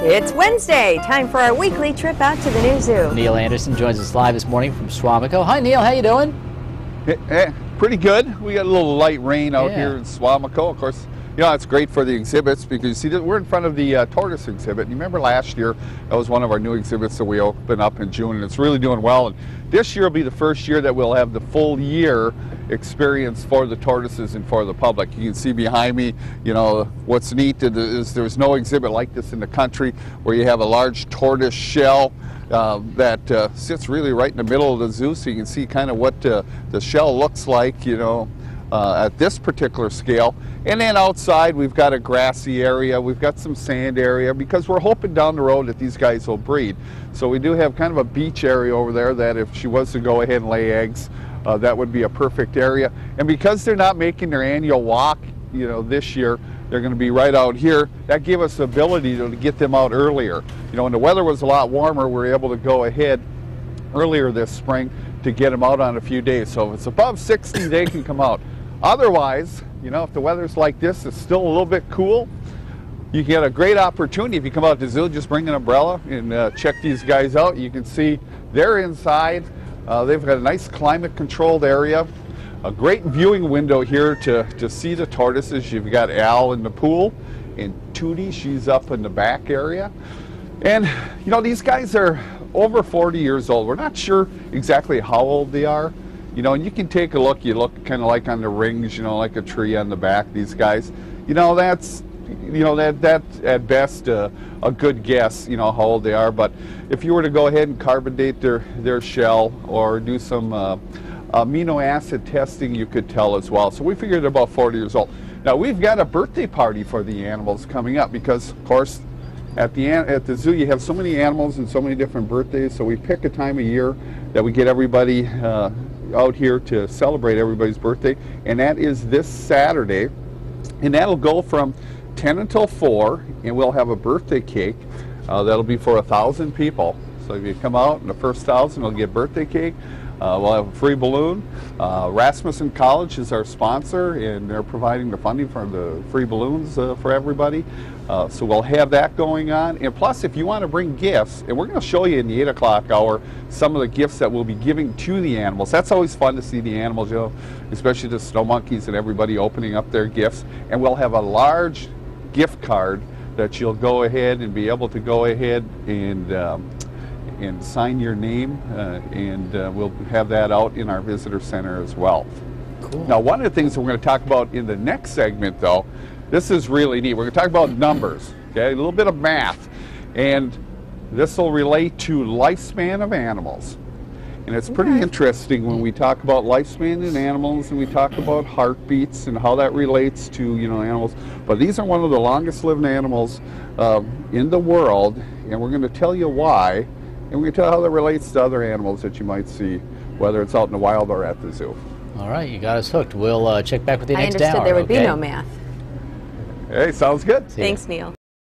It's Wednesday, time for our weekly trip out to the new zoo. Neil Anderson joins us live this morning from Suamico. Hi Neil, how you doing? Pretty good. We got a little light rain out here in Suamico. Of course, you know, it's great for the exhibits because you see that we're in front of the tortoise exhibit. And you remember last year, that was one of our new exhibits that we opened up in June, and it's really doing well. And this year will be the first year that we'll have the full year experience for the tortoises and for the public. You can see behind me, you know, what's neat is there's no exhibit like this in the country where you have a large tortoise shell that sits really right in the middle of the zoo, so you can see kind of what the shell looks like, you know, at this particular scale. And then outside we've got a grassy area, we've got some sand area, because we're hoping down the road that these guys will breed. So we do have kind of a beach area over there that if she was to go ahead and lay eggs, that would be a perfect area. And because they're not making their annual walk, you know, this year, they're going to be right out here. That gave us the ability to get them out earlier. You know, when the weather was a lot warmer, we were able to go ahead earlier this spring to get them out on a few days. So if it's above 60, they can come out. Otherwise, you know, if the weather's like this, it's still a little bit cool, you get a great opportunity. If you come out to the zoo, just bring an umbrella and check these guys out. You can see they're inside. They've got a nice climate controlled area. A great viewing window here to see the tortoises. You've got Al in the pool, and Tootie, she's up in the back area. And you know, these guys are over 40 years old. We're not sure exactly how old they are. You know, and you can take a look. You look kind of like on the rings, you know, like a tree on the back. These guys, you know, that's, you know, that at best a good guess, you know, how old they are. But if you were to go ahead and carbonate their shell or do some amino acid testing, you could tell as well. So we figured they're about 40 years old. Now we've got a birthday party for the animals coming up because, of course, at the zoo you have so many animals and so many different birthdays. So we pick a time of year that we get everybody out here to celebrate everybody's birthday, and that is this Saturday, and that'll go from 10 until 4, and we'll have a birthday cake that'll be for 1,000 people. So if you come out and the first 1,000 will get birthday cake. We'll have a free balloon. Rasmussen College is our sponsor, and they're providing the funding for the free balloons for everybody. So we'll have that going on. And plus, if you want to bring gifts, and we're going to show you in the 8 o'clock hour some of the gifts that we'll be giving to the animals. That's always fun to see the animals, you know, especially the snow monkeys and everybody opening up their gifts. And we'll have a large gift card that you'll go ahead and be able to go ahead and sign your name, and we'll have that out in our visitor center as well. Cool. Now, one of the things that we're going to talk about in the next segment, though, this is really neat. We're going to talk about numbers, okay, a little bit of math, and this will relate to lifespan of animals. And it's pretty interesting when we talk about lifespan in animals and we talk about heartbeats and how that relates to, you know, animals. But these are one of the longest living animals in the world, and we're going to tell you why. And we can tell how that relates to other animals that you might see, whether it's out in the wild or at the zoo. All right, you got us hooked. We'll check back with you next hour. I understood there would be no math. Hey, sounds good. Thanks, Neil.